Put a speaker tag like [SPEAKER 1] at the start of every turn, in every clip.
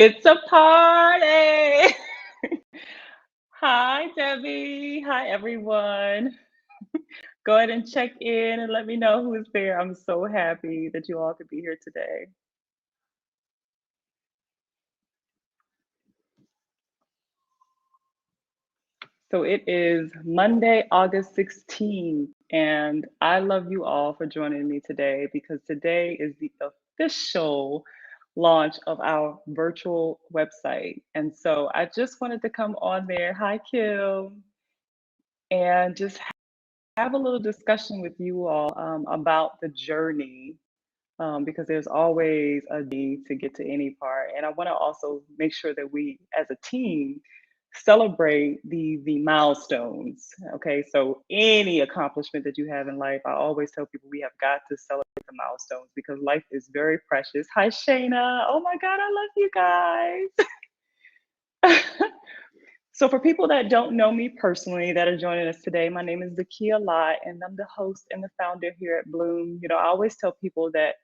[SPEAKER 1] It's a party. Hi, Debbie. Hi, everyone. Go ahead and check in and let me know who is there. I'm so happy that you all could be here today. So it is Monday, August 16th, and I love you all for joining me today because today is the official launch of our virtual website. And so I just wanted to come on there. Hi, Kim, and just have a little discussion with you all about the journey because there's always a need to get to any part. And I want to also make sure that we, as a team, celebrate the milestones. Okay, so any accomplishment that you have in life, I always tell people we have got to celebrate the milestones because life is very precious. Hi, Shayna. Oh my God, I love you guys. So, for people that don't know me personally that are joining us today, my name is Zakia Lott, and I'm the host and the founder here at Bloom. I always tell people that,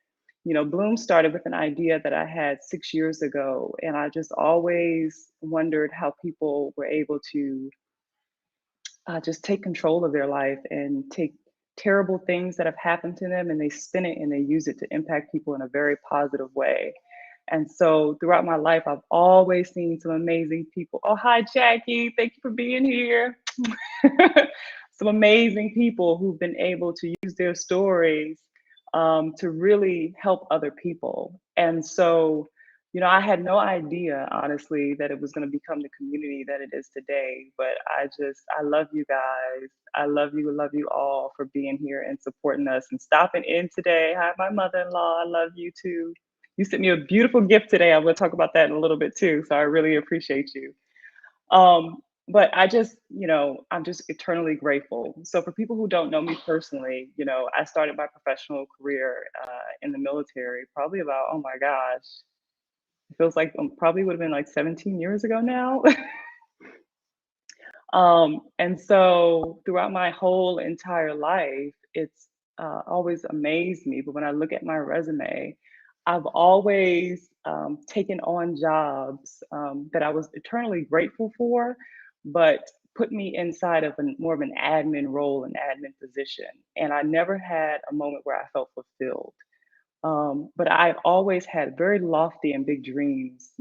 [SPEAKER 1] Bloom started with an idea that I had 6 years ago, and I just always wondered how people were able to just take control of their life and take terrible things that have happened to them and they spin it and they use it to impact people in a very positive way. And so throughout my life, I've always seen some amazing people. Oh, hi, Jackie. Thank you for being here. Some amazing people who've been able to use their stories to really help other people. And so, I had no idea, honestly, that it was going to become the community that it is today. But I love you guys. Love you all for being here and supporting us and stopping in today. Hi, my mother in law. I love you too. You sent me a beautiful gift today. I'm going to talk about that in a little bit too. So I really appreciate you. But I'm just eternally grateful. So for people who don't know me personally, I started my professional career in the military probably about, oh my gosh, it feels like probably would have been like 17 years ago now. And so throughout my whole entire life, it's always amazed me. But when I look at my resume, I've always taken on jobs that I was eternally grateful for, but put me inside of more of an admin role, an admin position. And I never had a moment where I felt fulfilled. But I've always had very lofty and big dreams,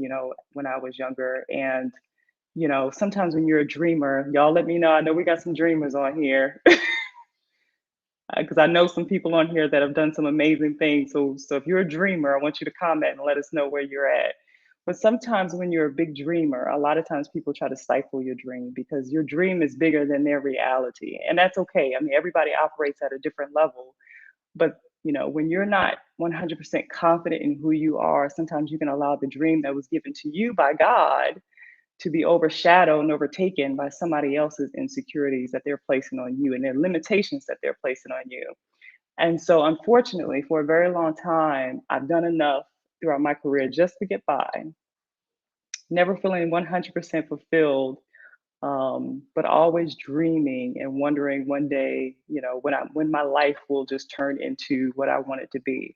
[SPEAKER 1] when I was younger. And sometimes when you're a dreamer, y'all let me know. I know we got some dreamers on here because I know some people on here that have done some amazing things. So if you're a dreamer, I want you to comment and let us know where you're at. But sometimes when you're a big dreamer, a lot of times people try to stifle your dream because your dream is bigger than their reality. And that's okay. I mean, everybody operates at a different level. But when you're not 100% confident in who you are, sometimes you can allow the dream that was given to you by God to be overshadowed and overtaken by somebody else's insecurities that they're placing on you and their limitations that they're placing on you. And so, unfortunately, for a very long time, I've done enough throughout my career just to get by, never feeling 100% fulfilled, but always dreaming and wondering one day, when my life will just turn into what I want it to be.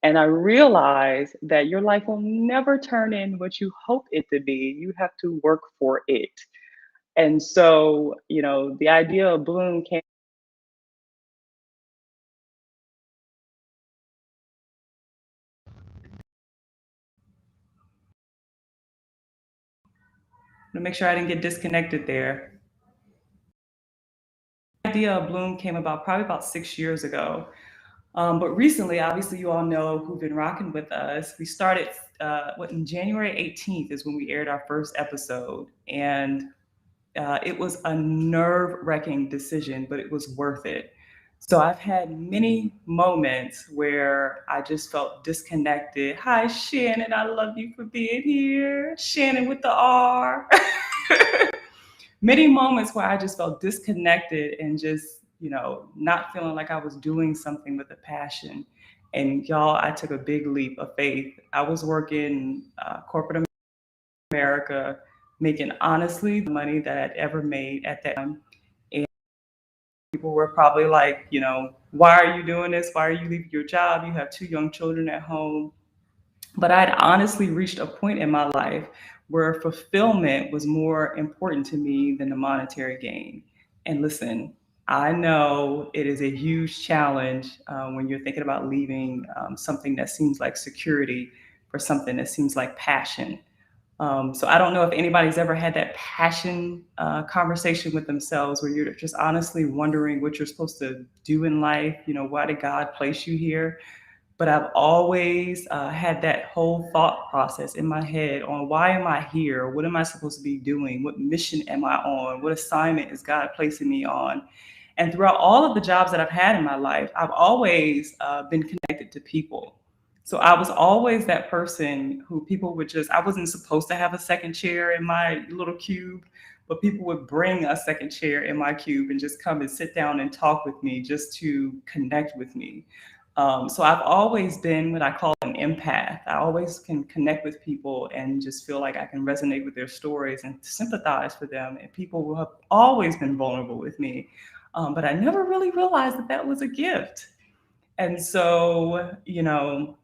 [SPEAKER 1] And I realized that your life will never turn in what you hope it to be. You have to work for it. And so, the idea of Bloom came to make sure I didn't get disconnected there. The idea of Bloom came about probably about 6 years ago. But recently, obviously, you all know who've been rocking with us. We started, in January 18th is when we aired our first episode. And it was a nerve-wracking decision, but it was worth it. So I've had many moments where I just felt disconnected. Hi, Shannon. I love you for being here. Shannon with the R. Many moments where I just felt disconnected and just, not feeling like I was doing something with a passion. And y'all, I took a big leap of faith. I was working corporate America, making honestly the money that I'd ever made at that time. And people were probably like, why are you doing this? Why are you leaving your job? You have two young children at home. But I'd honestly reached a point in my life where fulfillment was more important to me than the monetary gain. And listen, I know it is a huge challenge when you're thinking about leaving something that seems like security for something that seems like passion. So I don't know if anybody's ever had that passion conversation with themselves where you're just honestly wondering what you're supposed to do in life. You know, why did God place you here? But I've always had that whole thought process in my head on why am I here? What am I supposed to be doing? What mission am I on? What assignment is God placing me on? And throughout all of the jobs that I've had in my life, I've always been connected to people. So I was always that person who people would just, I wasn't supposed to have a second chair in my little cube, but people would bring a second chair in my cube and just come and sit down and talk with me just to connect with me. So I've always been what I call an empath. I always can connect with people and just feel like I can resonate with their stories and sympathize for them. And people will have always been vulnerable with me. But I never really realized that that was a gift. And so, you know,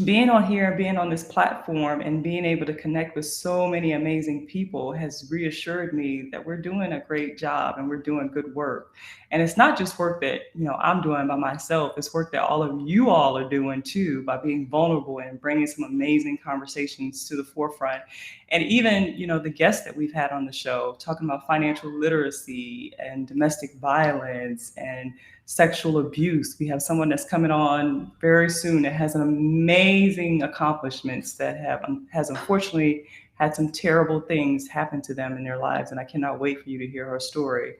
[SPEAKER 1] being on here, being on this platform, and being able to connect with so many amazing people has reassured me that we're doing a great job and we're doing good work. And it's not just work that I'm doing by myself; it's work that all of you all are doing too, by being vulnerable and bringing some amazing conversations to the forefront. And even the guests that we've had on the show talking about financial literacy and domestic violence and sexual abuse. We have someone that's coming on very soon that has an amazing accomplishments that has unfortunately had some terrible things happen to them in their lives, and I cannot wait for you to hear her story.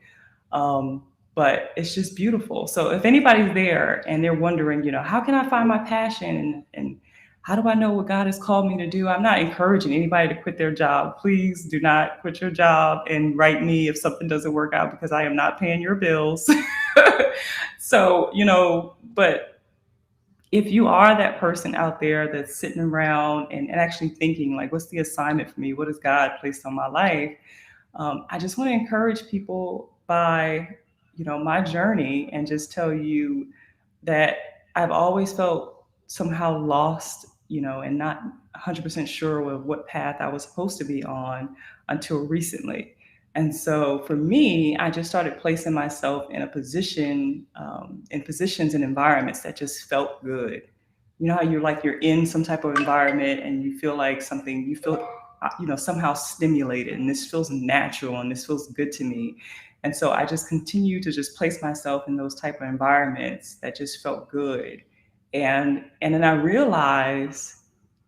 [SPEAKER 1] Um, but it's just beautiful. So if anybody's there and they're wondering, how can I find my passion and how do I know what God has called me to do? I'm not encouraging anybody to quit their job. Please do not quit your job and write me if something doesn't work out because I am not paying your bills. So, but if you are that person out there that's sitting around and actually thinking, like, what's the assignment for me? What has God placed on my life? I just want to encourage people by, my journey and just tell you that I've always felt somehow lost, and not 100% sure of what path I was supposed to be on until recently. And so for me, I just started placing myself in a position, in positions and environments that just felt good. You know how you're in some type of environment and you feel like something, you feel, somehow stimulated and this feels natural and this feels good to me. And so I just continue to just place myself in those type of environments that just felt good. And then I realized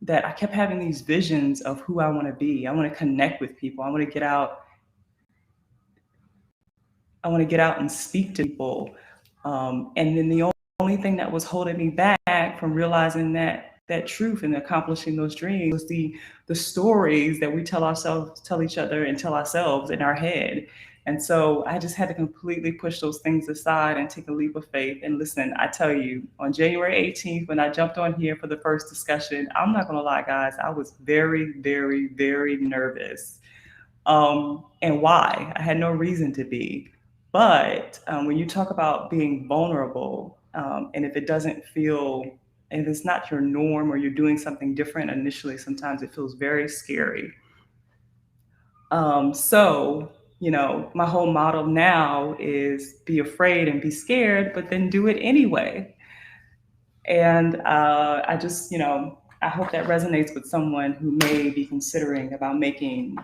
[SPEAKER 1] that I kept having these visions of who I want to be. I want to connect with people. I want to get out. I want to get out and speak to people. And then the only thing that was holding me back from realizing that truth and accomplishing those dreams was the stories that we tell each other, and tell ourselves in our head. And so I just had to completely push those things aside and take a leap of faith. And listen, I tell you, on January 18th, when I jumped on here for the first discussion, I'm not going to lie, guys, I was very, very, very nervous. And why? I had no reason to be. But when you talk about being vulnerable, and if it doesn't feel, and if it's not your norm or you're doing something different initially, sometimes it feels very scary. So, my whole model now is be afraid and be scared, but then do it anyway. And I just, I hope that resonates with someone who may be considering about making,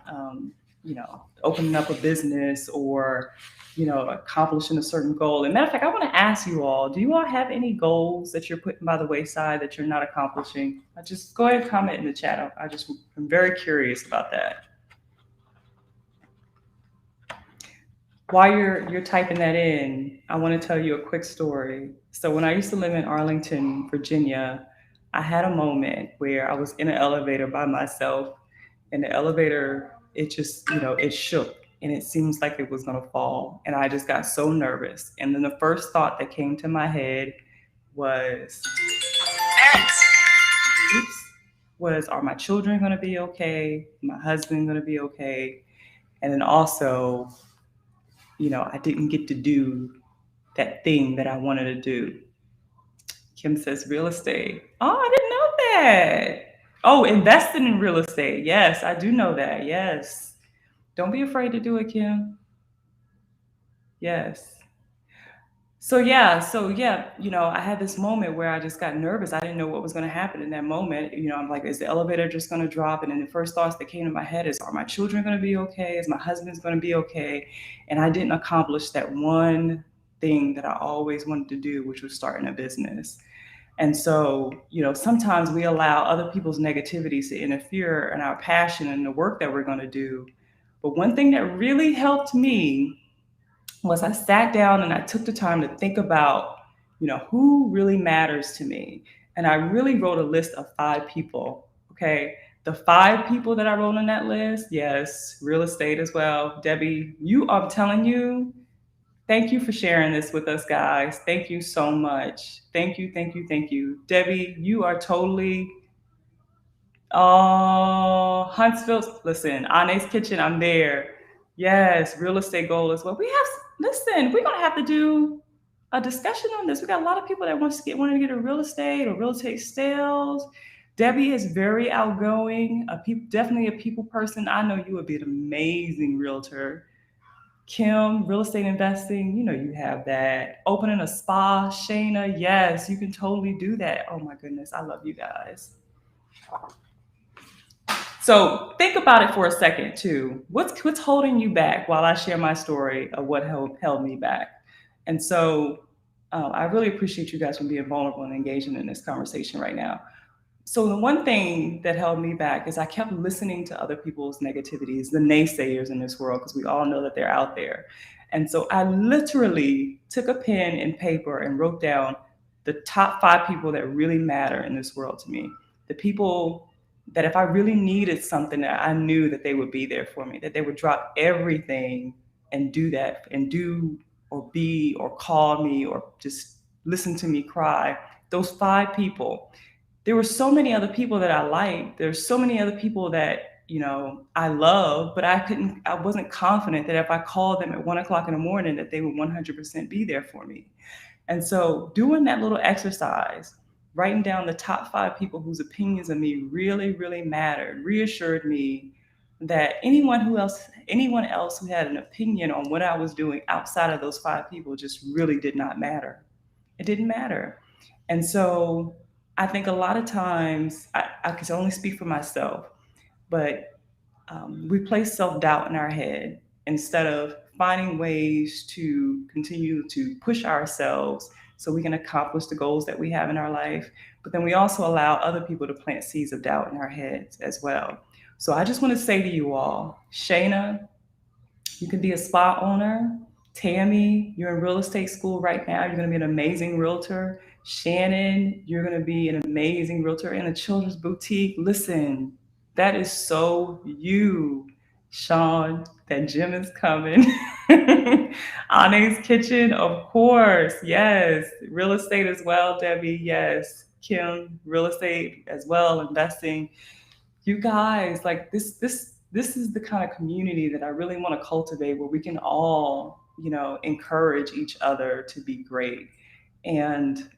[SPEAKER 1] opening up a business or, accomplishing a certain goal. And matter of fact, I want to ask you all, do you all have any goals that you're putting by the wayside that you're not accomplishing? Just go ahead and comment in the chat. I'm very curious about that. While you're typing that in, I want to tell you a quick story. So when I used to live in Arlington, Virginia, I had a moment where I was in an elevator by myself, and the elevator, it just, it shook and it seems like it was going to fall. And I just got so nervous. And then the first thought that came to my head was, parents, oops, was, are my children going to be okay? My husband going to be okay? And then also, I didn't get to do that thing that I wanted to do. Kim says real estate. Oh, I didn't know that. Oh, investing in real estate. Yes, I do know that. Yes. Don't be afraid to do it, Kim. Yes. So yeah, I had this moment where I just got nervous. I didn't know what was going to happen in that moment. I'm like, is the elevator just going to drop? And then the first thoughts that came to my head is, are my children going to be okay? Is my husband's going to be okay? And I didn't accomplish that one thing that I always wanted to do, which was starting a business. And so, sometimes we allow other people's negativities to interfere in our passion and the work that we're going to do. But one thing that really helped me was I sat down and I took the time to think about, who really matters to me. And I really wrote a list of 5 people. Okay. The 5 people that I wrote on that list, yes, real estate as well. Debbie, I'm telling you, thank you for sharing this with us, guys. Thank you so much. Thank you, thank you, thank you. Debbie, you are totally Huntsville. Listen, Ane's Kitchen, I'm there. Yes, real estate goal as well. Listen, we're gonna have to do a discussion on this. We got a lot of people that want to get a real estate or real estate sales. Debbie is very outgoing, definitely a people person. I know you would be an amazing realtor. Kim, real estate investing, you have that. Opening a spa, Shayna, yes, you can totally do that. Oh my goodness, I love you guys. So think about it for a second too. What's holding you back while I share my story of what held me back? And so I really appreciate you guys for being vulnerable and engaging in this conversation right now. So the one thing that held me back is I kept listening to other people's negativities, the naysayers in this world, because we all know that they're out there. And so I literally took a pen and paper and wrote down the top 5 people that really matter in this world to me. The people that if I really needed something, that I knew that they would be there for me, that they would drop everything and do that and do or be or call me or just listen to me cry. Those 5 people. There were so many other people that I liked. There's so many other people that, I love, but I wasn't confident that if I called them at 1 o'clock in the morning, that they would 100% be there for me. And so doing that little exercise, writing down the top 5 people whose opinions of me really, really mattered, reassured me that anyone else who had an opinion on what I was doing outside of those 5 people just really did not matter. It didn't matter. And so I think a lot of times, I can only speak for myself, but we place self doubt in our head instead of finding ways to continue to push ourselves so we can accomplish the goals that we have in our life. But then we also allow other people to plant seeds of doubt in our heads as well. So I just want to say to you all, Shayna, you can be a spa owner. Tammy, you're in real estate school right now. You're going to be an amazing realtor. Shannon, you're going to be an amazing realtor in a children's boutique. Listen, that is so you. Sean, that gym is coming. Ane's Kitchen, of course. Yes. Real estate as well, Debbie. Yes. Kim, real estate as well, investing. You guys, like this is the kind of community that I really want to cultivate, where we can all, encourage each other to be great. And,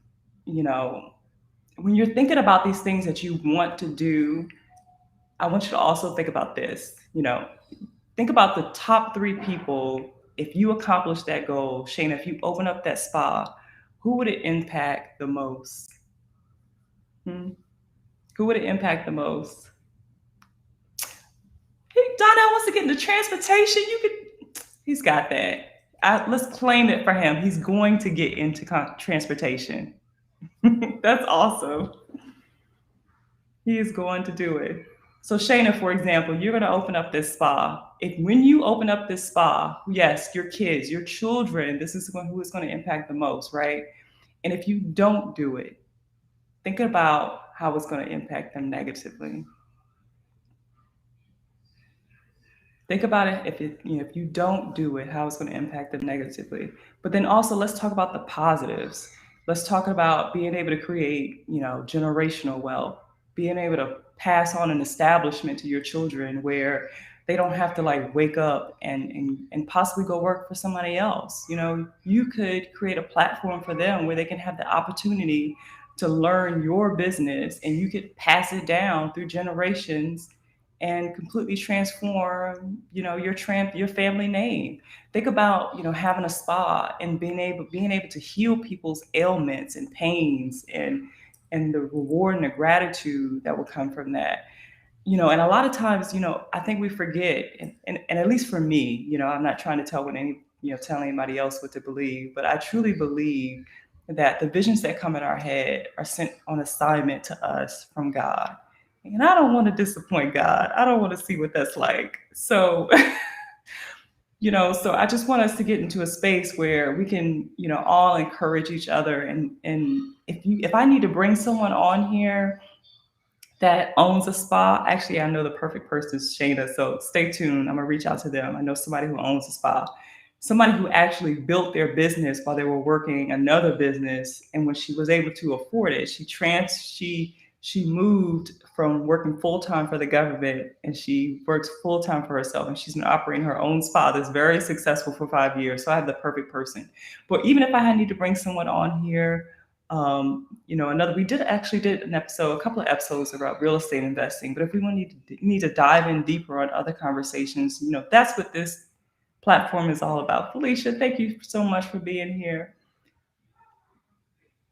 [SPEAKER 1] you know, when you're thinking about these things that you want to do, I want you to also think about this. Think about the top 3 people. If you accomplish that goal, Shane, if you open up that spa, who would it impact the most? Hmm? Who would it impact the most? Hey, Donnell wants to get into transportation. He's got that. Let's claim it for him. He's going to get into transportation. That's awesome. He is going to do it. So Shayna, for example, you're going to open up this spa. If when you open up this spa, yes, your kids, your children, this is who is going to impact the most, right? And if you don't do it, think about how it's going to impact them negatively. Think about it if you don't do it, how it's going to impact them negatively. But then also let's talk about the positives. Let's talk about being able to create, generational wealth, being able to pass on an establishment to your children where they don't have to like wake up and possibly go work for somebody else. You could create a platform for them where they can have the opportunity to learn your business, and you could pass it down through generations and completely transform, your family name. Think about, having a spa and being able to heal people's ailments and pains, and the reward and the gratitude that will come from that. And a lot of times, I think we forget, and at least for me, I'm not trying to tell anybody else what to believe, but I truly believe that the visions that come in our head are sent on assignment to us from God. And I don't want to disappoint God. I don't want to see what that's like. So, so I just want us to get into a space where we can, all encourage each other. And if I need to bring someone on here that owns a spa. Actually, I know the perfect person is Shayna, so stay tuned. I'm gonna reach out to them. I know somebody who owns a spa, somebody who actually built their business while they were working another business, and when she was able to afford it, she moved from working full time for the government, and she works full time for herself, and she's been operating her own spa that's very successful for 5 years. So I have the perfect person. But even if I need to bring someone on here, we did an episode, a couple of episodes about real estate investing. But if we need to dive in deeper on other conversations, that's what this platform is all about. Felicia, thank you so much for being here.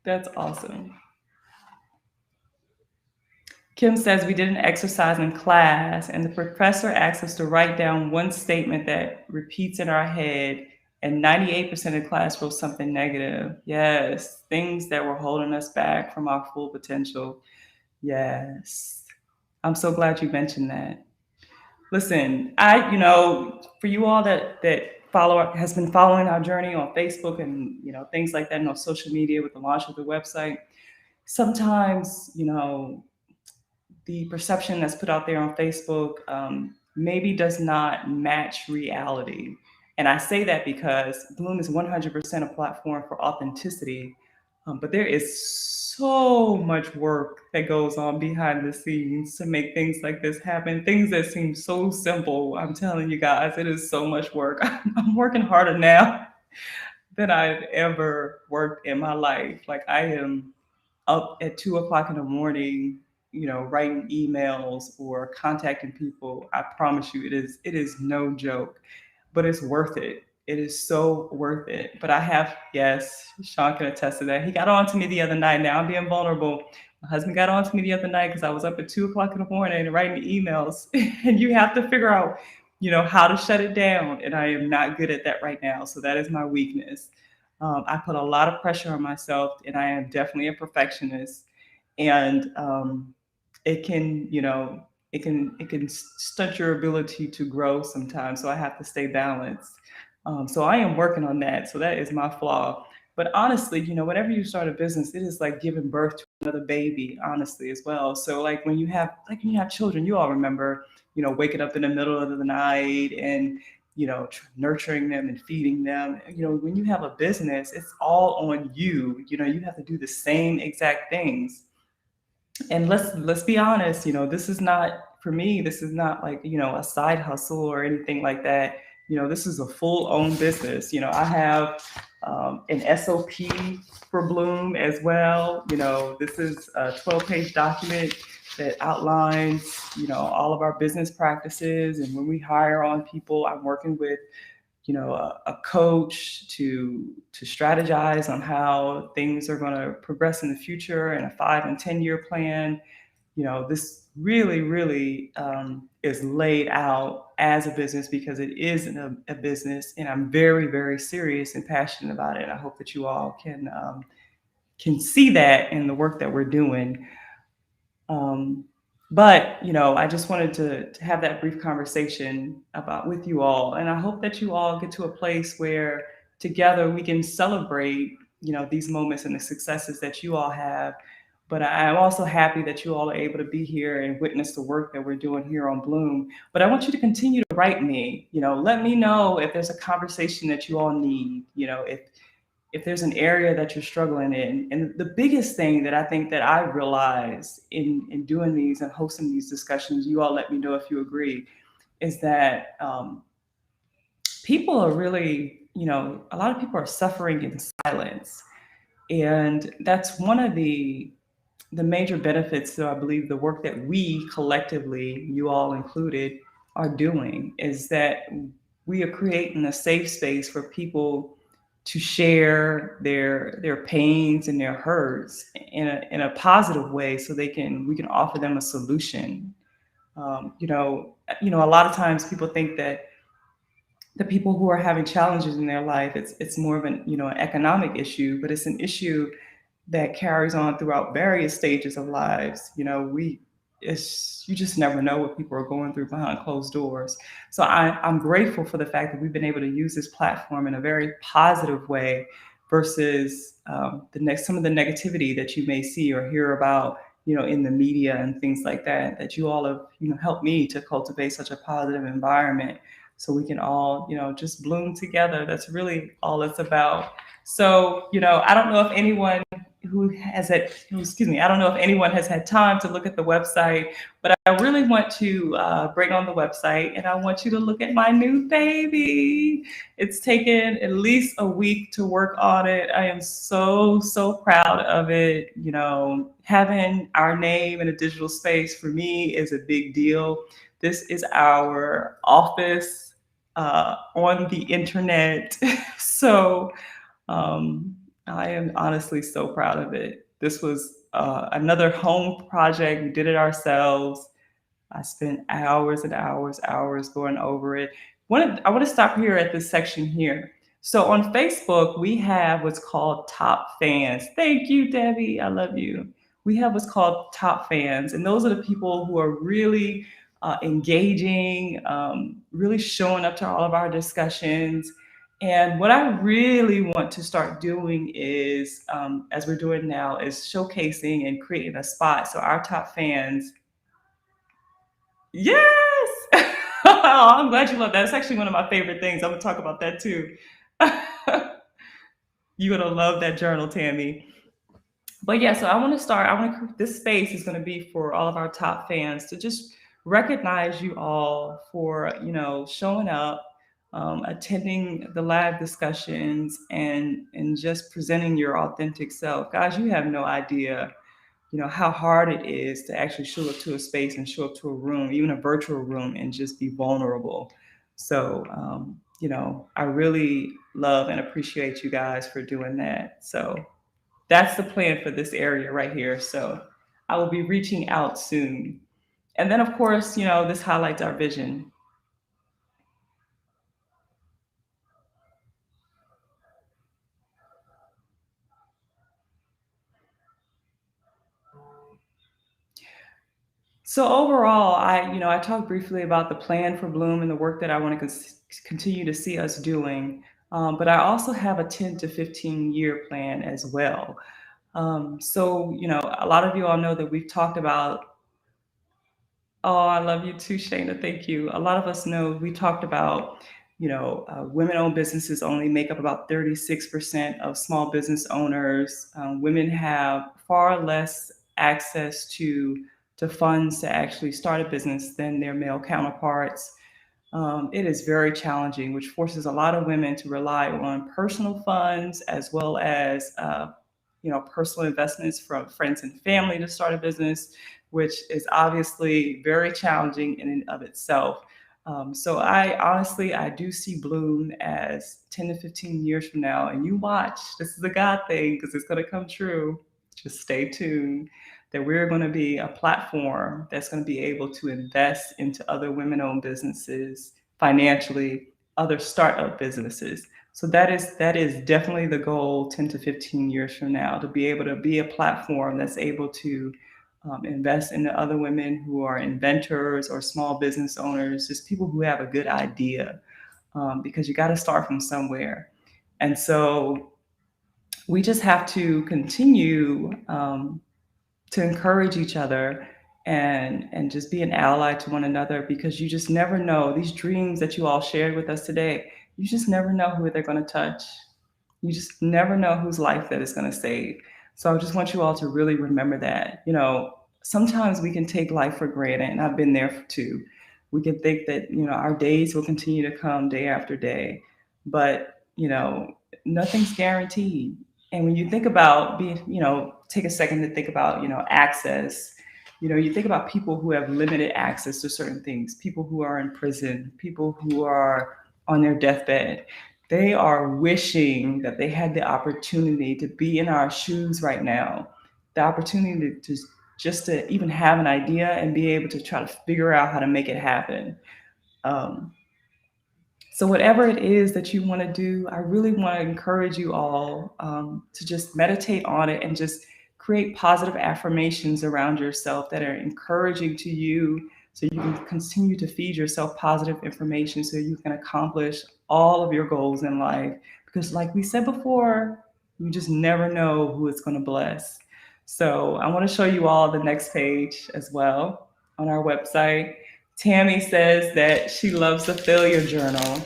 [SPEAKER 1] That's awesome. Kim says we did an exercise in class, and the professor asked us to write down one statement that repeats in our head, and 98% of class wrote something negative. Yes, things that were holding us back from our full potential. Yes. I'm so glad you mentioned that. Listen, for you all that has been following our journey on Facebook and things like that, and on social media with the launch of the website, sometimes the perception that's put out there on Facebook maybe does not match reality. And I say that because Bloom is 100% a platform for authenticity, but there is so much work that goes on behind the scenes to make things like this happen. Things that seem so simple. I'm telling you guys, it is so much work. I'm working harder now than I've ever worked in my life. Like, I am up at 2 o'clock in the morning, writing emails or contacting people. I promise you, it is no joke, but it's worth it. It is so worth it. But yes, Sean can attest to that. He got on to me the other night. Now I'm being vulnerable. My husband got on to me the other night because I was up at 2 o'clock in the morning writing emails. And you have to figure out, how to shut it down. And I am not good at that right now. So that is my weakness. I put a lot of pressure on myself, and I am definitely a perfectionist. And it can, it can stunt your ability to grow sometimes. So I have to stay balanced. So I am working on that. So that is my flaw. But honestly, whenever you start a business, it is like giving birth to another baby, honestly, as well. So like when you have children, you all remember, waking up in the middle of the night and nurturing them and feeding them. When you have a business, it's all on you. You have to do the same exact things. And let's be honest, this is not, for me, this is not like, a side hustle or anything like that. This is a full owned business. I have an SOP for Bloom as well. This is a 12-page document that outlines, all of our business practices. And when we hire on people, I'm working with a coach to strategize on how things are going to progress in the future, and a 5 and 10 year plan. This really, really is laid out as a business because it is a business, and I'm very, very serious and passionate about it. I hope that you all can see that in the work that we're doing. But I just wanted to have that brief conversation with you all, and I hope that you all get to a place where together we can celebrate these moments and the successes that you all have. But I'm also happy that you all are able to be here and witness the work that we're doing here on Bloom. But I want you to continue to write me. Let me know if there's a conversation that you all need. If there's an area that you're struggling in. And the biggest thing that I think that I realized in doing these and hosting these discussions, you all let me know if you agree, is that people are really, a lot of people are suffering in silence. And that's one of the major benefits that I believe the work that we collectively, you all included, are doing is that we are creating a safe space for people to share their pains and their hurts in a positive way so we can offer them a solution. A lot of times people think that the people who are having challenges in their life, it's more of an economic issue, but it's an issue that carries on throughout various stages of lives. You just never know what people are going through behind closed doors. So I'm grateful for the fact that we've been able to use this platform in a very positive way versus some of the negativity that you may see or hear about, in the media and things like that. That you all have, helped me to cultivate such a positive environment so we can all, just bloom together. That's really all it's about. So, I don't know if anyone I don't know if anyone has had time to look at the website, but I really want to bring on the website and I want you to look at my new baby. It's taken at least a week to work on it. I am so, so proud of it. Having our name in a digital space for me is a big deal. This is our office on the internet. So, I am honestly so proud of it. This was another home project. We did it ourselves. I spent hours and hours going over it. I want to stop here at this section here. So on Facebook, we have what's called top fans. Thank you, Debbie. I love you. We have what's called top fans, and those are the people who are really engaging, really showing up to all of our discussions. And what I really want to start doing is, as we're doing now, is showcasing and creating a spot so our top fans. Yes! Oh, I'm glad you love that. It's actually one of my favorite things. I'm gonna talk about that too. You're gonna love that journal, Tammy. But yeah, so this space is gonna be for all of our top fans to just recognize you all for, showing up, attending the live discussions and just presenting your authentic self. Guys, you have no idea how hard it is to actually show up to a space and show up to a room, even a virtual room, and just be vulnerable. So, I really love and appreciate you guys for doing that. So that's the plan for this area right here. So I will be reaching out soon. And then, of course, this highlights our vision. So overall, I talked briefly about the plan for Bloom and the work that I want to continue to see us doing. But I also have a 10 to 15-year plan as well. So, a lot of you all know that we've talked about. Oh, I love you too, Shayna. Thank you. A lot of us know we talked about, women-owned businesses only make up about 36% of small business owners. Women have far less access to funds to actually start a business than their male counterparts. It is very challenging, which forces a lot of women to rely on personal funds as well as personal investments from friends and family to start a business, which is obviously very challenging in and of itself. So I do see Bloom as 10 to 15 years from now, and you watch, this is a God thing because it's going to come true. Just stay tuned that we're going to be a platform that's going to be able to invest into other women-owned businesses financially, other startup businesses. So that is definitely the goal 10 to 15 years from now, to be able to be a platform that's able to invest in the other women who are inventors or small business owners, just people who have a good idea, because you got to start from somewhere. And so we just have to continue to encourage each other and just be an ally to one another, because you just never know these dreams that you all shared with us today. You just never know who they're going to touch. You just never know whose life that is going to save. So I just want you all to really remember that. Sometimes we can take life for granted, and I've been there too. We can think that, our days will continue to come day after day, but, nothing's guaranteed.
[SPEAKER 2] And when you think about being, take a second to think about, access. You think about people who have limited access to certain things, people who are in prison, people who are on their deathbed. They are wishing that they had the opportunity to be in our shoes right now, the opportunity to just to even have an idea and be able to try to figure out how to make it happen. Um, so, whatever it is that you want to do, I really want to encourage you all to just meditate on it and just create positive affirmations around yourself that are encouraging to you so you can continue to feed yourself positive information so you can accomplish all of your goals in life. Because, like we said before, you just never know who it's going to bless. So, I want to show you all the next page as well on our website. Tammy says that she loves the failure journal.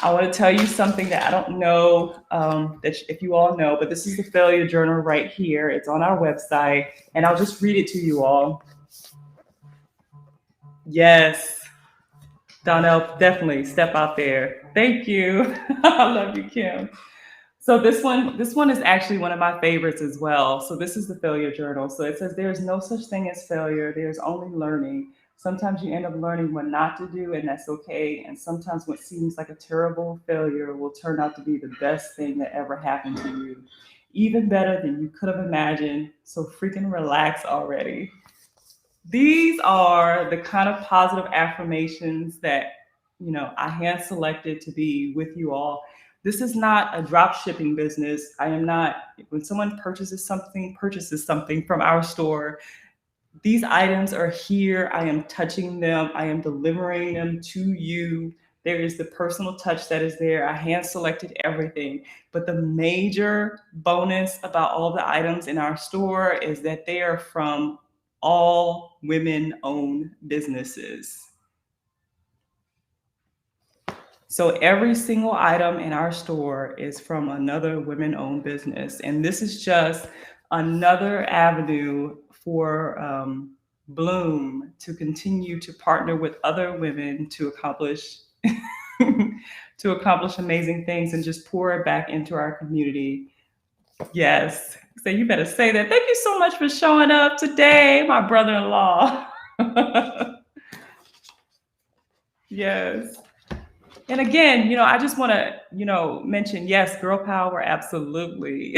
[SPEAKER 2] I want to tell you something that I don't know that if you all know, but this is the failure journal right here. It's on our website, and I'll just read it to you all. Yes, Donnell, definitely step out there. Thank you. I love you, Kim. So this one is actually one of my favorites as well. So this is the failure journal. So it says there's no such thing as failure. There's only learning. Sometimes you end up learning what not to do, and that's okay. And sometimes what seems like a terrible failure will turn out to be the best thing that ever happened to you. Even better than you could have imagined. So freaking relax already. These are the kind of positive affirmations that I hand selected to be with you all. This is not a drop shipping business. I am not. When someone purchases something from our store, these items are here. I am touching them. I am delivering them to you. There is the personal touch that is there. I hand selected everything. But the major bonus about all the items in our store is that they are from all women owned businesses. So every single item in our store is from another women owned business. And this is just another avenue for Bloom to continue to partner with other women to accomplish to accomplish amazing things and just pour it back into our community. Yes. So you better say that. Thank you so much for showing up today, my brother-in-law. Yes. And again, I just want to, mention, yes, girl power, absolutely.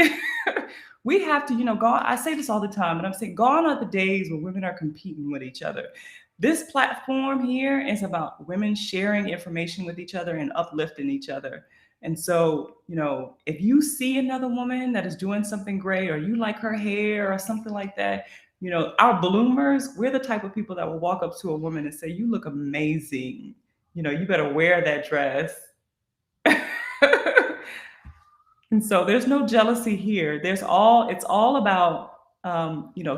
[SPEAKER 2] We have to, I say this all the time, and I'm saying, gone are the days where women are competing with each other. This platform here is about women sharing information with each other and uplifting each other. And so, if you see another woman that is doing something great, or you like her hair or something like that, our bloomers, we're the type of people that will walk up to a woman and say, "You look amazing. You better wear that dress." And so there's no jealousy here. It's all about,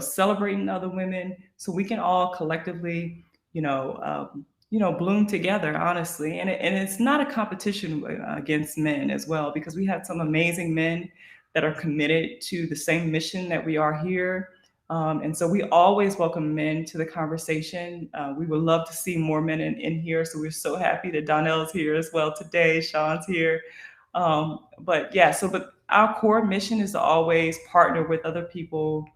[SPEAKER 2] celebrating other women so we can all collectively, bloom together, honestly. And it's not a competition against men as well, because we have some amazing men that are committed to the same mission that we are here. And so we always welcome men to the conversation. We would love to see more men in here. So we're so happy that Donnell's here as well today. Sean's here. But yeah, but our core mission is to always partner with other people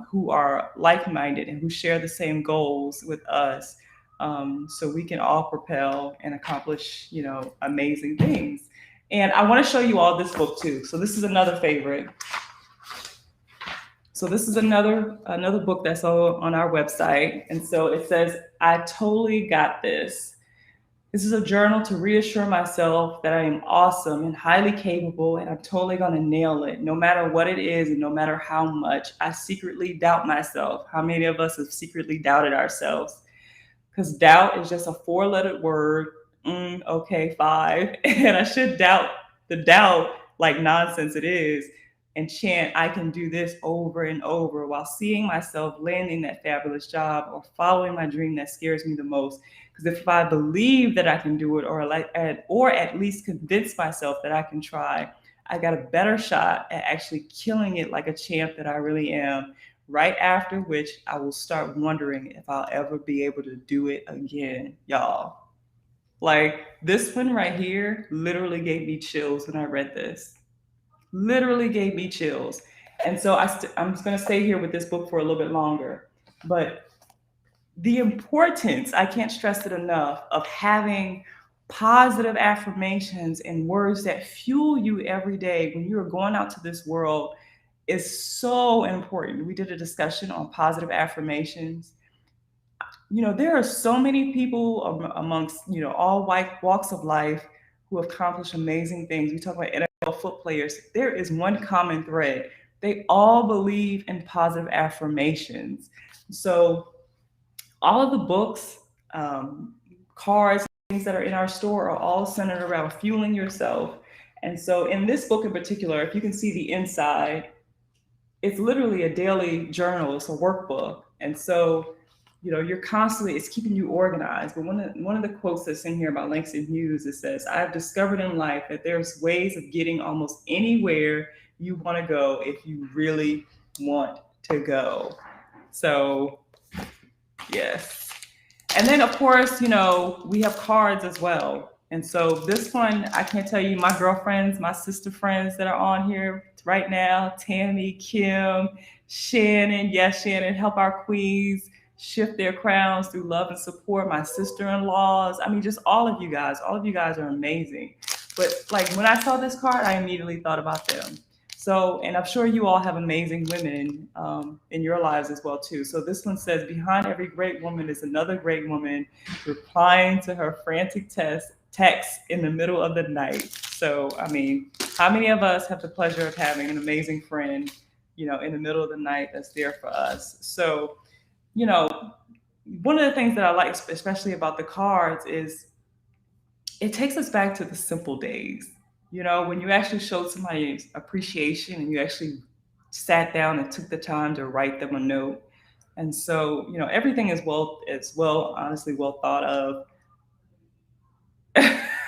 [SPEAKER 2] who are like-minded and who share the same goals with us, so we can all propel and accomplish, amazing things. And I want to show you all this book too. So this is another favorite. So this is another book that's on our website, and so it says, "I totally got this. This is a journal to reassure myself that I am awesome and highly capable, and I'm totally going to nail it, no matter what it is and no matter how much I secretly doubt myself." How many of us have secretly doubted ourselves? Because doubt is just a four-lettered word. Okay, five. And I should doubt the doubt like nonsense it is and chant, "I can do this," over and over while seeing myself landing that fabulous job or following my dream that scares me the most. Because if I believe that I can do it, or at least convince myself that I can try, I got a better shot at actually killing it like a champ that I really am. Right after which, I will start wondering if I'll ever be able to do it again, y'all. Like, this one right here literally gave me chills when I read this. literally gave me chills. And so I'm just going to stay here with this book for a little bit longer. But the importance, I can't stress it enough, of having positive affirmations and words that fuel you every day when you are going out to this world is so important. We did a discussion on positive affirmations. There are so many people amongst, all white walks of life who have accomplished amazing things. We talk about NFL foot players. There is one common thread. They all believe in positive affirmations. So all of the books, cards, things that are in our store are all centered around fueling yourself. And so in this book in particular, if you can see the inside, it's literally a daily journal. It's a workbook. And so, you're constantly, it's keeping you organized. But one of the quotes that's in here about Langston Hughes, it says, "I've discovered in life that there's ways of getting almost anywhere you want to go if you really want to go." So, yes. And then, of course, we have cards as well. And so this one, I can't tell you, my girlfriends, my sister friends that are on here right now, Tammy, Kim, Shannon. Yes, Shannon, help our queens shift their crowns through love and support. My sister-in-laws. I mean, just all of you guys. All of you guys are amazing. But like when I saw this card, I immediately thought about them. So, and I'm sure you all have amazing women in your lives as well too. So this one says, "Behind every great woman is another great woman replying to her frantic text in the middle of the night." So, I mean, how many of us have the pleasure of having an amazing friend, in the middle of the night that's there for us? So, one of the things that I like, especially about the cards, is it takes us back to the simple days. When you actually showed somebody appreciation and you actually sat down and took the time to write them a note. And so, everything is honestly well thought of.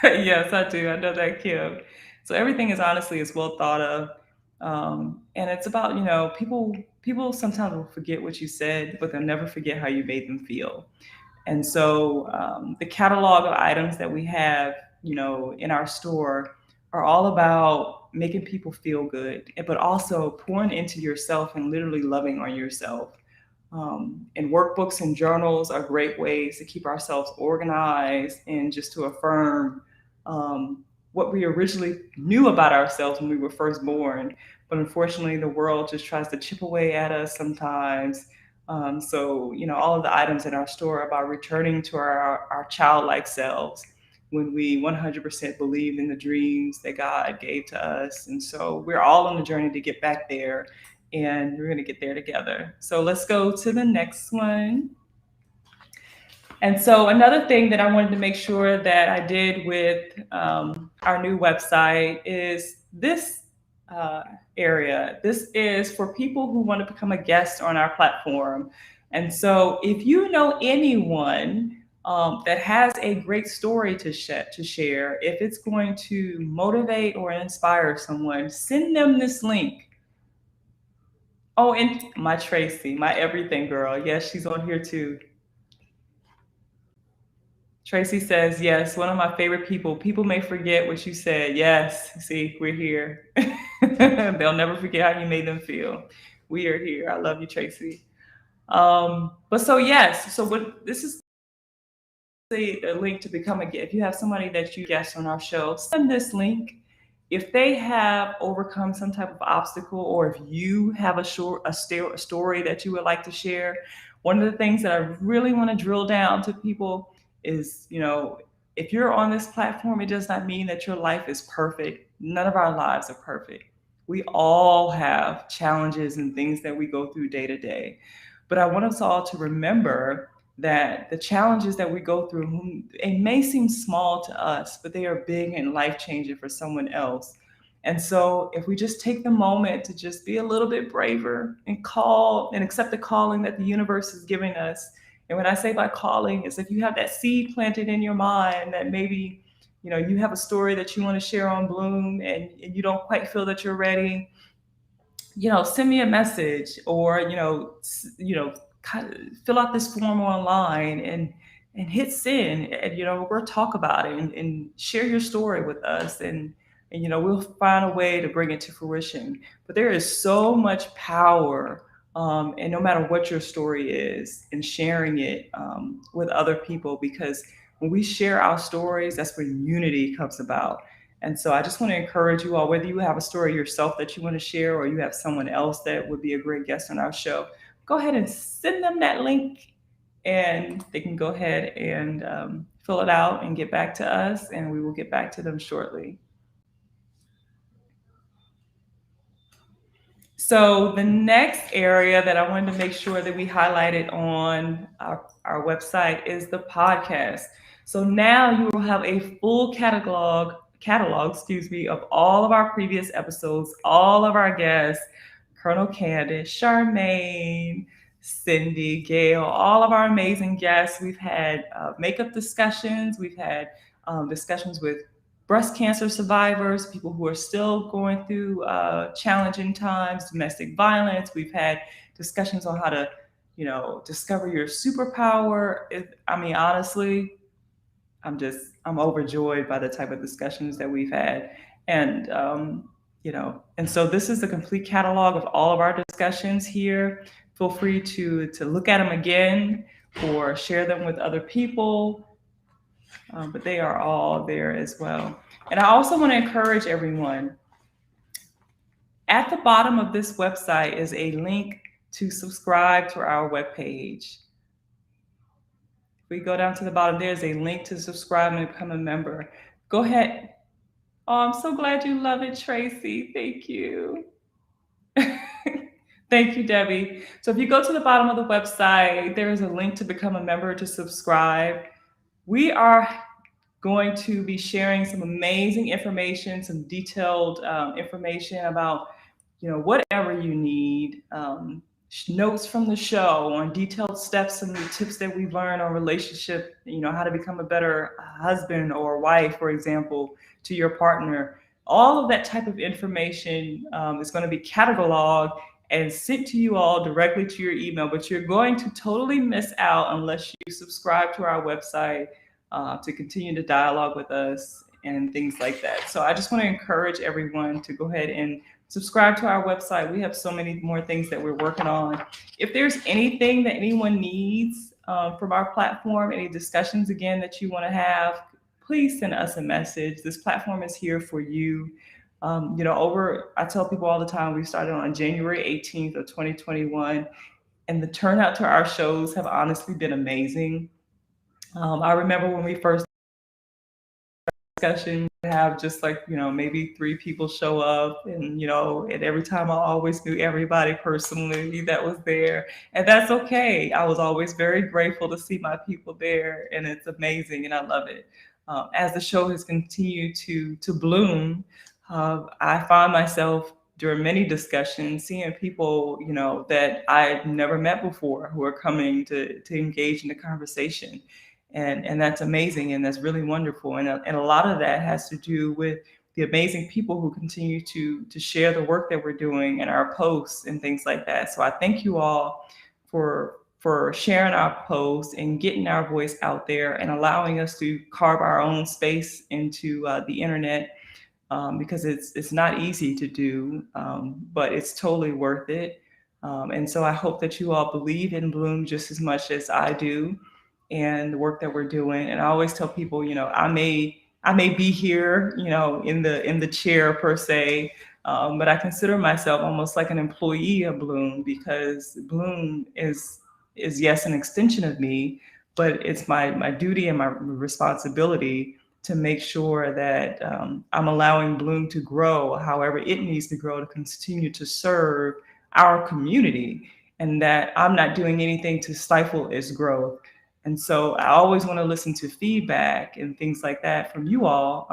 [SPEAKER 2] Yes, I do. I know that, Kim. So everything is well thought of. And it's about, people sometimes will forget what you said, but they'll never forget how you made them feel. And so the catalog of items that we have, in our store are all about making people feel good, but also pouring into yourself and literally loving on yourself. And workbooks and journals are great ways to keep ourselves organized and just to affirm what we originally knew about ourselves when we were first born. But unfortunately, the world just tries to chip away at us sometimes. So, all of the items in our store are about returning to our childlike selves when we 100% believed in the dreams that God gave to us. And so we're all on the journey to get back there, and we're going to get there together. So let's go to the next one. And so another thing that I wanted to make sure that I did with our new website is this area. This is for people who want to become a guest on our platform. And so if you know anyone that has a great story to share, if it's going to motivate or inspire someone, send them this link. Oh, and my Tracy, my everything girl. Yes, she's on here too. Tracy says, "Yes, one of my favorite people. People may forget what you said. Yes, see, we're here. They'll never forget how you made them feel. We are here. I love you, Tracy." But so, yes, so what this is a link to become a guest. If you have somebody that you guest on our show, send this link. If they have overcome some type of obstacle, or if you have a story that you would like to share, one of the things that I really want to drill down to people is, if you're on this platform, it does not mean that your life is perfect. None of our lives are perfect. We all have challenges and things that we go through day to day. But I want us all to remember that the challenges that we go through, it may seem small to us, but they are big and life-changing for someone else. And so if we just take the moment to just be a little bit braver and call and accept the calling that the universe is giving us. And when I say by calling, is if you have that seed planted in your mind that maybe, you have a story that you want to share on Bloom and you don't quite feel that you're ready, send me a message, or, fill out this form online and hit send, and we'll talk about it and share your story with us. And and we'll find a way to bring it to fruition. But there is so much power, and no matter what your story is, in sharing it with other people, because when we share our stories, that's where unity comes about. And so I just want to encourage you all, whether you have a story yourself that you want to share, or you have someone else that would be a great guest on our show, go ahead and send them that link, and they can go ahead and fill it out and get back to us, and we will get back to them shortly. So the next area that I wanted to make sure that we highlighted on our website is the podcast. So now you will have a full catalog, excuse me, of all of our previous episodes, all of our guests, Colonel Candace, Charmaine, Cindy, Gail, all of our amazing guests. We've had makeup discussions. We've had discussions with breast cancer survivors, people who are still going through challenging times, domestic violence. We've had discussions on how to, discover your superpower. I mean, honestly, I'm overjoyed by the type of discussions that we've had. And, and so this is the complete catalog of all of our discussions here. Feel free to look at them again or share them with other people. But they are all there as well. And I also want to encourage everyone, at the bottom of this website is a link to subscribe to our webpage. If we go down to the bottom, there's a link to subscribe and become a member. Go ahead. Oh, I'm so glad you love it, Tracy. Thank you. Thank you, Debbie. So if you go to the bottom of the website, there is a link to become a member, to subscribe. We are going to be sharing some amazing information, some detailed information about, whatever you need, notes from the show on detailed steps and tips that we've learned on relationship, how to become a better husband or wife, for example, to your partner. All of that type of information is going to be cataloged and sent to you all directly to your email, but you're going to totally miss out unless you subscribe to our website to continue to dialogue with us and things like that. So I just want to encourage everyone to go ahead and subscribe to our website. We have so many more things that we're working on. If there's anything that anyone needs from our platform, any discussions again that you want to have, please send us a message. This platform is here for you. I tell people all the time, we started on January 18th of 2021, and the turnout to our shows have honestly been amazing. I remember when we first discussion, have just maybe 3 people show up, and and every time I always knew everybody personally that was there, and that's okay. I was always very grateful to see my people there, and it's amazing, and I love it. As the show has continued to bloom, I find myself during many discussions seeing people that I've never met before who are coming to engage in the conversation. And that's amazing, and that's really wonderful. And a lot of that has to do with the amazing people who continue to share the work that we're doing and our posts and things like that. So I thank you all for sharing our posts and getting our voice out there and allowing us to carve our own space into the internet, because it's not easy to do, but it's totally worth it. And so I hope that you all believe in Bloom just as much as I do, and the work that we're doing. And I always tell people, I may be here, in the chair per se, but I consider myself almost like an employee of Bloom, because Bloom is yes, an extension of me, but it's my duty and my responsibility to make sure that I'm allowing Bloom to grow however it needs to grow to continue to serve our community, and that I'm not doing anything to stifle its growth. And so I always want to listen to feedback and things like that from you all.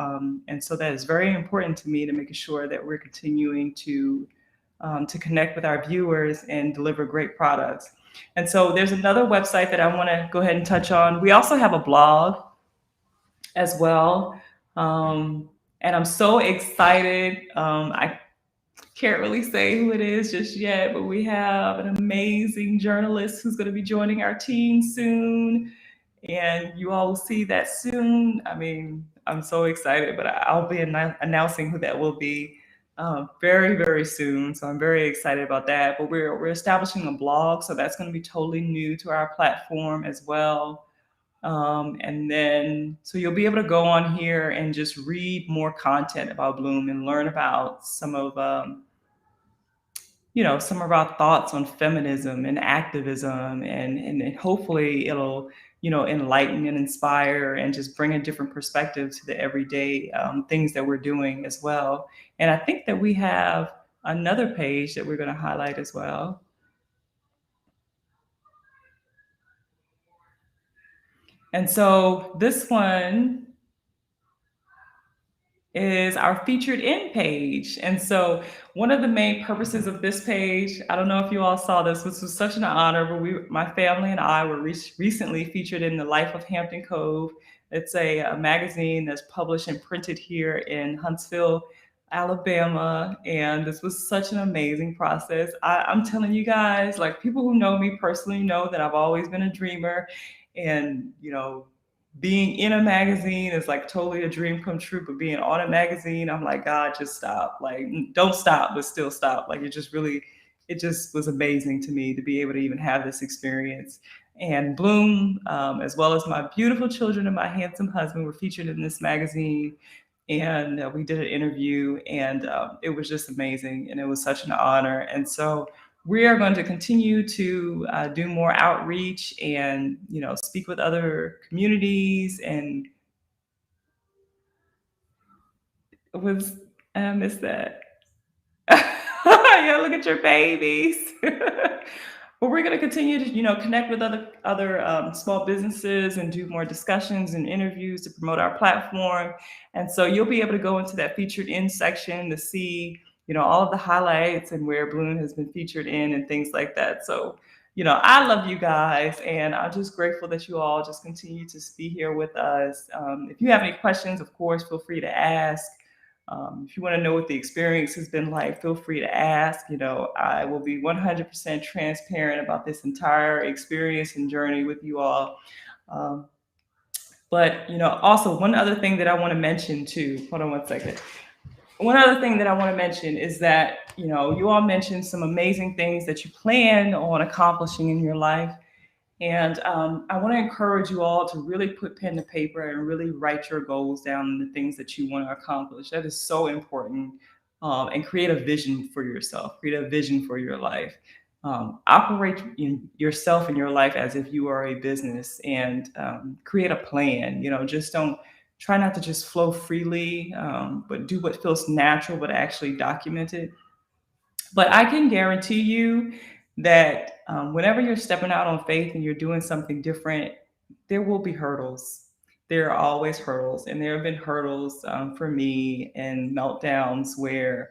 [SPEAKER 2] And so that is very important to me, to making sure that we're continuing to connect with our viewers and deliver great products. And so there's another website that I want to go ahead and touch on. We also have a blog as well. And I'm so excited. I can't really say who it is just yet, but we have an amazing journalist who's going to be joining our team soon. And you all will see that soon. I mean, I'm so excited, but I'll be announcing who that will be very, very soon. So I'm very excited about that. But we're establishing a blog, so that's going to be totally new to our platform as well. And then, so you'll be able to go on here and just read more content about Bloom and learn about some of our thoughts on feminism and activism, and hopefully it'll, enlighten and inspire and just bring a different perspective to the everyday things that we're doing as well. And I think that we have another page that we're going to highlight as well. And so this one is our featured in page. And so one of the main purposes of this page, I don't know if you all saw this was such an honor, but my family and I were recently featured in the Life of Hampton Cove. It's a magazine that's published and printed here in Huntsville, Alabama. And this was such an amazing process. I'm telling you guys, like, people who know me personally know that I've always been a dreamer. And, being in a magazine is like totally a dream come true, but being on a magazine, I'm like, God, just stop. Like, don't stop, but still stop. Like, it just was amazing to me to be able to even have this experience. And Bloom, as well as my beautiful children and my handsome husband, were featured in this magazine. And we did an interview, and it was just amazing. And it was such an honor. And so we are going to continue to do more outreach and, speak with other communities. And I missed that. Yeah, look at your babies. But we're going to continue to, connect with other small businesses and do more discussions and interviews to promote our platform. And so you'll be able to go into that featured in section to see, all of the highlights and where Bloom has been featured in and things like that. So, I love you guys, and I'm just grateful that you all just continue to be here with us. If you have any questions, of course, feel free to ask. If you want to know what the experience has been like, feel free to ask. I will be 100% transparent about this entire experience and journey with you all. But, also one other thing that I want to mention too, hold on one second. One other thing that I want to mention is that, you all mentioned some amazing things that you plan on accomplishing in your life. And I want to encourage you all to really put pen to paper and really write your goals down and the things that you want to accomplish. That is so important. And create a vision for yourself, create a vision for your life. Operate yourself in your life as if you are a business, and create a plan. Just don't try not to just flow freely, but do what feels natural, but actually document it. But I can guarantee you that whenever you're stepping out on faith and you're doing something different, there will be hurdles. There are always hurdles. And there have been hurdles for me and meltdowns where,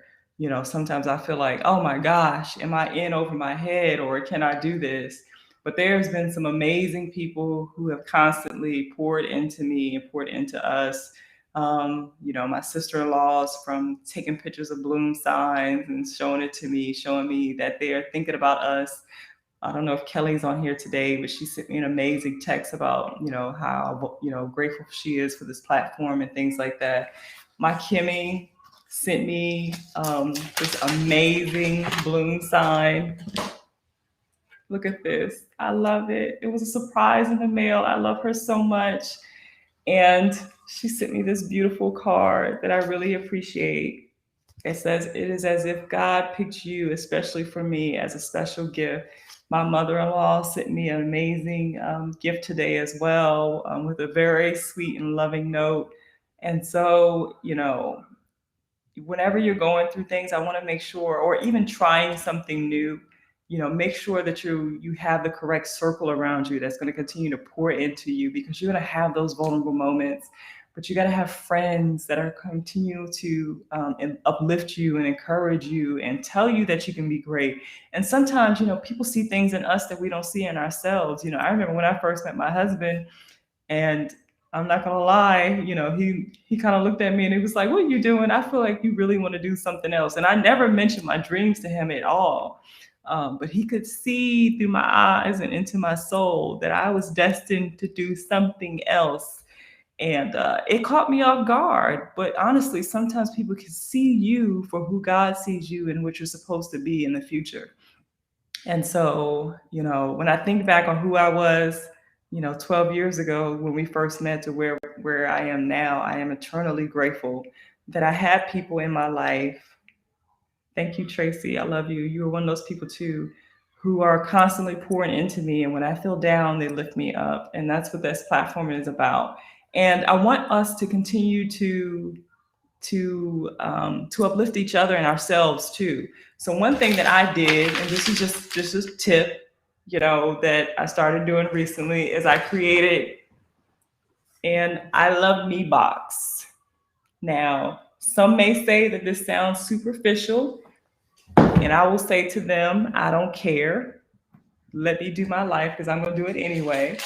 [SPEAKER 2] sometimes I feel like, oh my gosh, am I in over my head, or can I do this? But there's been some amazing people who have constantly poured into me and poured into us. My sister-in-laws, from taking pictures of bloom signs and showing it to me, showing me that they are thinking about us. I don't know if Kelly's on here today, but she sent me an amazing text about, how, grateful she is for this platform and things like that. My Kimmy sent me this amazing bloom sign. Look at this. I love it. It was a surprise in the mail. I love her so much. And she sent me this beautiful card that I really appreciate. It says, "It is as if God picked you, especially for me, as a special gift." My mother-in-law sent me an amazing gift today as well, with a very sweet and loving note. And so, whenever you're going through things, I want to make sure, or even trying something new, make sure that you have the correct circle around you that's going to continue to pour into you, because you're going to have those vulnerable moments. But you got to have friends that are continue to uplift you and encourage you and tell you that you can be great. And sometimes, people see things in us that we don't see in ourselves. I remember when I first met my husband, and I'm not gonna lie, he kind of looked at me and he was like, "What are you doing? I feel like you really want to do something else." And I never mentioned my dreams to him at all. But he could see through my eyes and into my soul that I was destined to do something else. And it caught me off guard. But honestly, sometimes people can see you for who God sees you and what you're supposed to be in the future. And so, when I think back on who I was, 12 years ago when we first met to where I am now, I am eternally grateful that I had people in my life. Thank you, Tracy. I love you. You are one of those people too who are constantly pouring into me. And when I feel down, they lift me up. And that's what this platform is about. And I want us to continue to uplift each other and ourselves too. So one thing that I did, and this is just a tip, that I started doing recently, is I created an I Love Me box. Now, some may say that this sounds superficial, and I will say to them, I don't care. Let me do my life because I'm going to do it anyway.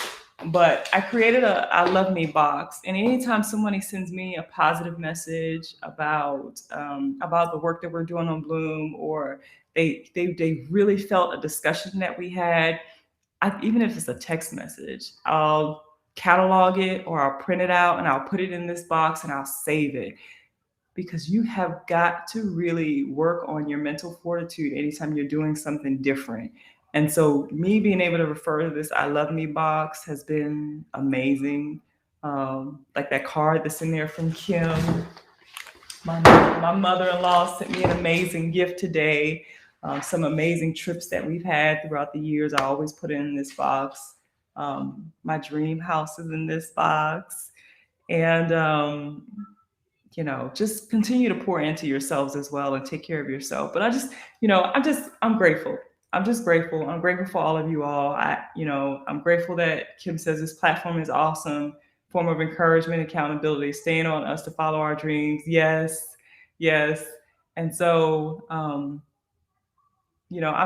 [SPEAKER 2] But I created a I Love Me box, and anytime somebody sends me a positive message about the work that we're doing on Bloom, or they really felt a discussion that we had, even if it's a text message, I'll catalog it or I'll print it out and I'll put it in this box and I'll save it, because you have got to really work on your mental fortitude anytime you're doing something different. And so, me being able to refer to this I Love Me box has been amazing. Like that card that's in there from Kim. My mother in law sent me an amazing gift today. Some amazing trips that we've had throughout the years. I always put it in this box. My dream house is in this box. And just continue to pour into yourselves as well and take care of yourself. But I'm grateful. I'm just grateful. I'm grateful for all of you all. I'm grateful that Kim says this platform is awesome, form of encouragement, accountability, staying on us to follow our dreams. Yes, yes. And so, I'm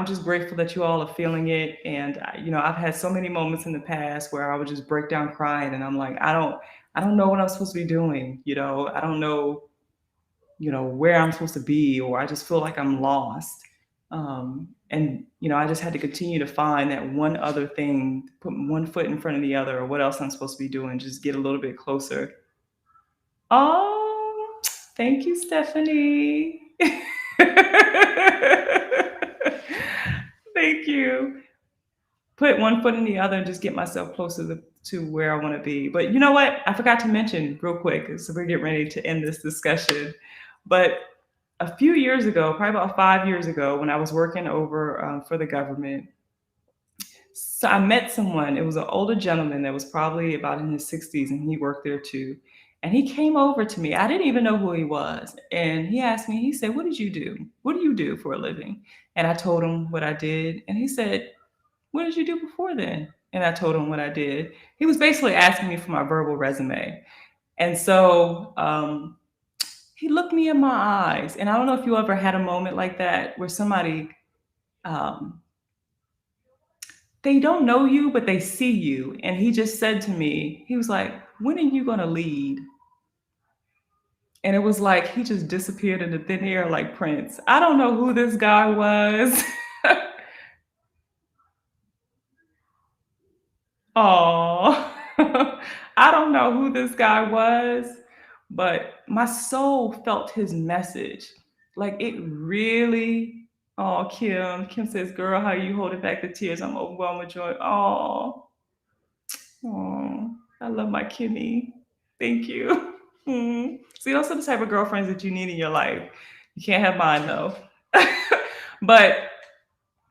[SPEAKER 2] just grateful that you all are feeling it. And, I've had so many moments in the past where I would just break down crying and I'm like, I don't know what I'm supposed to be doing. I don't know, where I'm supposed to be, or I just feel like I'm lost. And, I just had to continue to find that one other thing, put one foot in front of the other, or what else I'm supposed to be doing, just get a little bit closer. Oh, thank you, Stephanie. Thank you. Put one foot in the other and just get myself closer to where I want to be. But you know what? I forgot to mention real quick, so we're getting ready to end this discussion. But a few years ago, probably about 5 years ago, when I was working over for the government, so I met someone. It was an older gentleman that was probably about in his 60s, and he worked there too. And he came over to me. I didn't even know who he was. And he asked me, he said, "What did you do? What do you do for a living?" And I told him what I did. And he said, "What did you do before then?" And I told him what I did. He was basically asking me for my verbal resume. And so he looked me in my eyes. And I don't know if you ever had a moment like that where somebody, um, they don't know you, but they see you. And he just said to me, he was like, "When are you going to lead?" And it was like he just disappeared into thin air like Prince. I don't know who this guy was. Oh, I don't know who this guy was, but my soul felt his message. Like it really. Oh, Kim. Kim says, "Girl, how you holding back the tears? I'm overwhelmed with joy." Oh, I love my Kimmy. Thank you. See, those are the type of girlfriends that you need in your life. You can't have mine though. But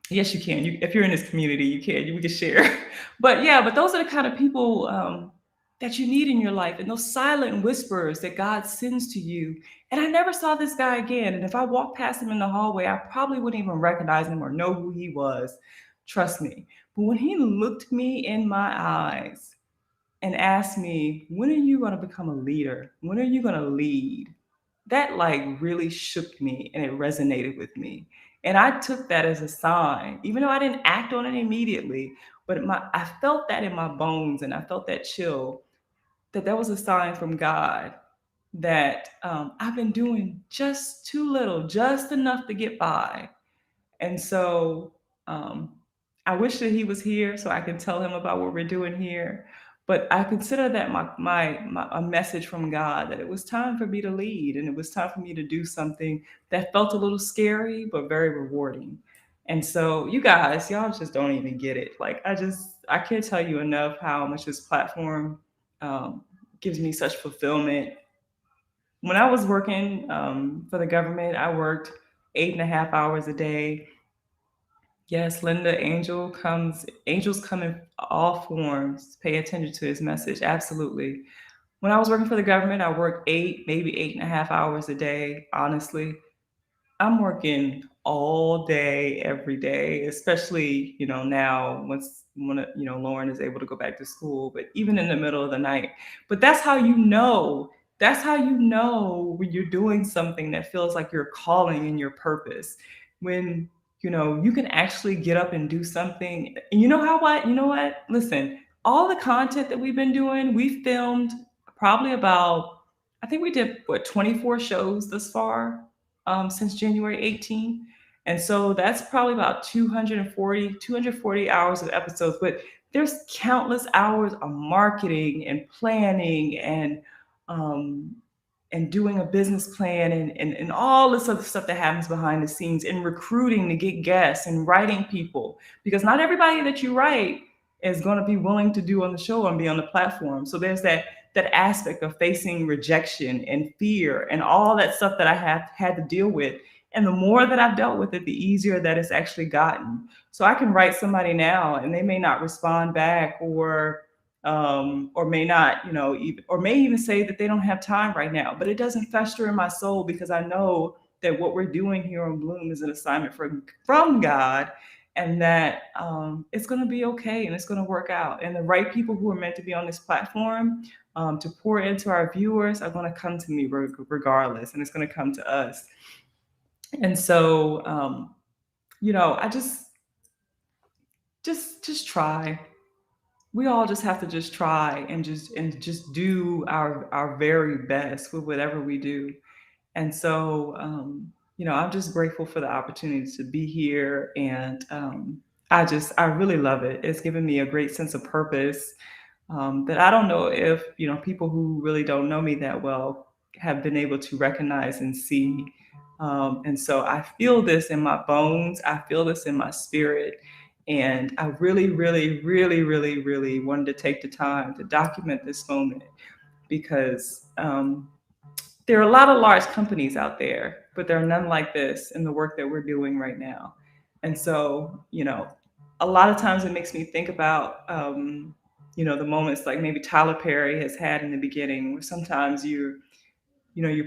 [SPEAKER 2] yes, you can. If you're in this community, you can. We can share. But yeah, but those are the kind of people that you need in your life, and those silent whispers that God sends to you. And I never saw this guy again. And if I walked past him in the hallway, I probably wouldn't even recognize him or know who he was. Trust me. But when he looked me in my eyes and asked me, "When are you going to become a leader? When are you going to lead?" That like really shook me and it resonated with me. And I took that as a sign, even though I didn't act on it immediately, but I felt that in my bones and I felt that chill, that was a sign from God that I've been doing just too little, just enough to get by. And so Um, I wish that he was here so I can tell him about what we're doing here. But I consider that a message from God that it was time for me to lead, and it was time for me to do something that felt a little scary but very rewarding. And so you guys, y'all just don't even get it. Like I can't tell you enough how much this platform um, gives me such fulfillment. When I was working for the government, I worked 8.5 hours a day. Yes, Linda, angels come in all forms. Pay attention to his message. Absolutely. When I was working for the government, I worked maybe 8.5 hours a day. Honestly, I'm working all day, every day, especially, now when Lauren is able to go back to school, but even in the middle of the night. But that's how you know when you're doing something that feels like your calling and your purpose. When, you can actually get up and do something. And you know what? Listen, all the content that we've been doing, we filmed probably about, I think we did, 24 shows thus far since January 18. And so that's probably about 240 hours of episodes. But there's countless hours of marketing and planning um, and doing a business plan and all this other stuff that happens behind the scenes, and recruiting to get guests and writing people, because not everybody that you write is going to be willing to do on the show and be on the platform. So there's that aspect of facing rejection and fear and all that stuff that I have had to deal with. And the more that I've dealt with it, the easier that it's actually gotten. So I can write somebody now and they may not respond back, or may not, or may even say that they don't have time right now, but it doesn't fester in my soul, because I know that what we're doing here on Bloom is an assignment from God, and that it's going to be okay and it's going to work out. And the right people who are meant to be on this platform to pour into our viewers are going to come to me regardless, and it's going to come to us. And so, I just try. We all just have to just try and just do our very best with whatever we do. And so, I'm just grateful for the opportunity to be here, and I really love it. It's given me a great sense of purpose that I don't know if people who really don't know me that well have been able to recognize and see. And so I feel this in my bones. I feel this in my spirit. And I really, really, really, really, really wanted to take the time to document this moment, because there are a lot of large companies out there, but there are none like this in the work that we're doing right now. And so, a lot of times it makes me think about, the moments like maybe Tyler Perry has had in the beginning, where sometimes you're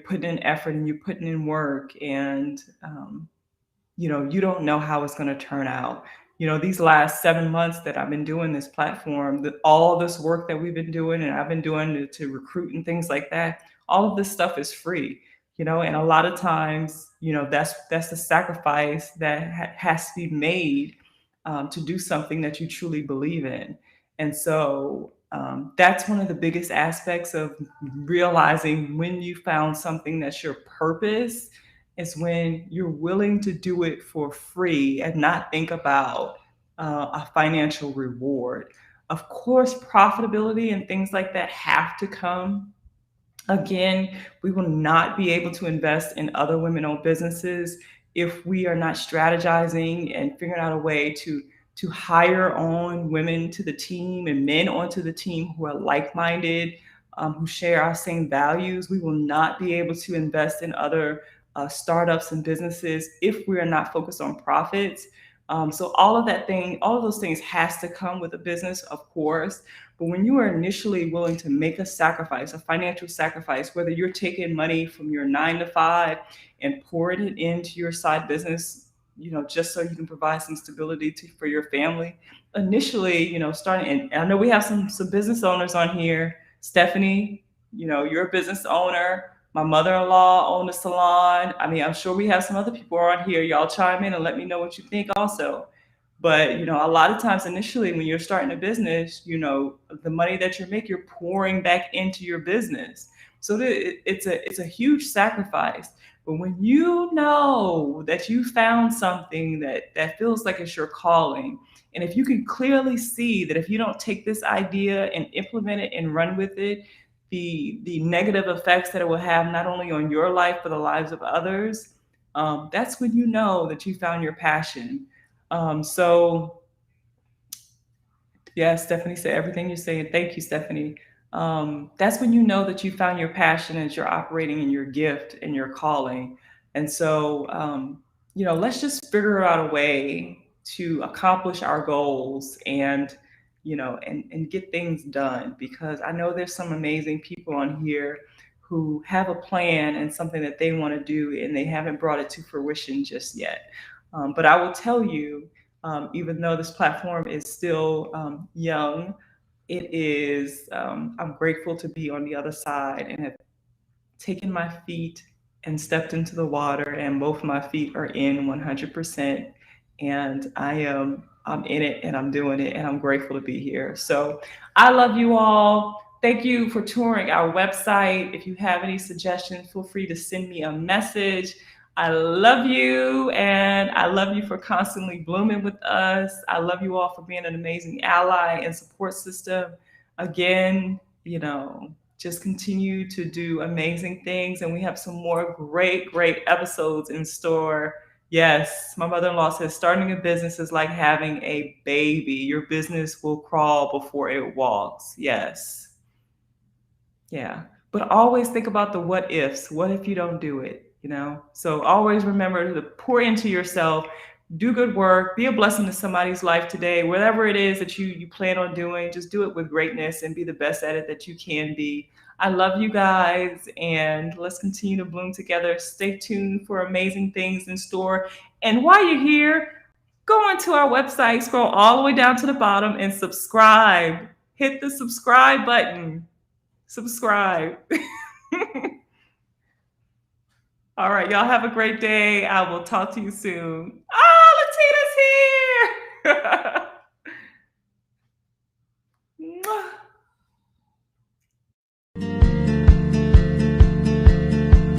[SPEAKER 2] putting in effort and you're putting in work, and you don't know how it's going to turn out. These last 7 months that I've been doing this platform, all this work that we've been doing and I've been doing to recruit and things like that, all of this stuff is free. And a lot of times, that's the sacrifice that has to be made to do something that you truly believe in. And so that's one of the biggest aspects of realizing when you found something that's your purpose, is when you're willing to do it for free and not think about a financial reward. Of course, profitability and things like that have to come. Again, we will not be able to invest in other women-owned businesses if we are not strategizing and figuring out a way to hire on women to the team and men onto the team who are like-minded, who share our same values. We will not be able to invest in other startups and businesses if we are not focused on profits. So all of those things has to come with a business, of course. But when you are initially willing to make a sacrifice, a financial sacrifice, whether you're taking money from your 9 to 5 and pouring it into your side business, just so you can provide some stability for your family. Initially, starting, and I know we have some business owners on here. Stephanie, you're a business owner. My mother-in-law owned a salon. I mean, I'm sure we have some other people on here. Y'all chime in and let me know what you think also. But, a lot of times initially when you're starting a business, the money that you make, you're pouring back into your business. So it's a huge sacrifice. But when you know that you found something that feels like it's your calling, and if you can clearly see that if you don't take this idea and implement it and run with it, the negative effects that it will have not only on your life but the lives of others, that's when you know that you found your passion. So yeah, Stephanie said everything you're saying. Thank you, Stephanie. That's when you know that you found your passion as you're operating in your gift and your calling. And so, let's just figure out a way to accomplish our goals and, and get things done, because I know there's some amazing people on here who have a plan and something that they want to do and they haven't brought it to fruition just yet. But I will tell you, even though this platform is still young, I'm grateful to be on the other side and have taken my feet and stepped into the water, and both my feet are in 100%. And I'm in it and I'm doing it, and I'm grateful to be here. So I love you all. Thank you for touring our website. If you have any suggestions, feel free to send me a message. I love you, and I love you for constantly blooming with us. I love you all for being an amazing ally and support system. Again, just continue to do amazing things. And we have some more great, great episodes in store. Yes, my mother-in-law says starting a business is like having a baby. Your business will crawl before it walks. Yes. Yeah. But always think about the what ifs. What if you don't do it? So always remember to pour into yourself, do good work, be a blessing to somebody's life today. Whatever it is that you plan on doing, just do it with greatness and be the best at it that you can be. I love you guys, and let's continue to bloom together. Stay tuned for amazing things in store. And while you're here, go onto our website, scroll all the way down to the bottom, and subscribe. Hit the subscribe button. Subscribe. All right, y'all have a great day. I will talk to you soon. Oh, Latina's here.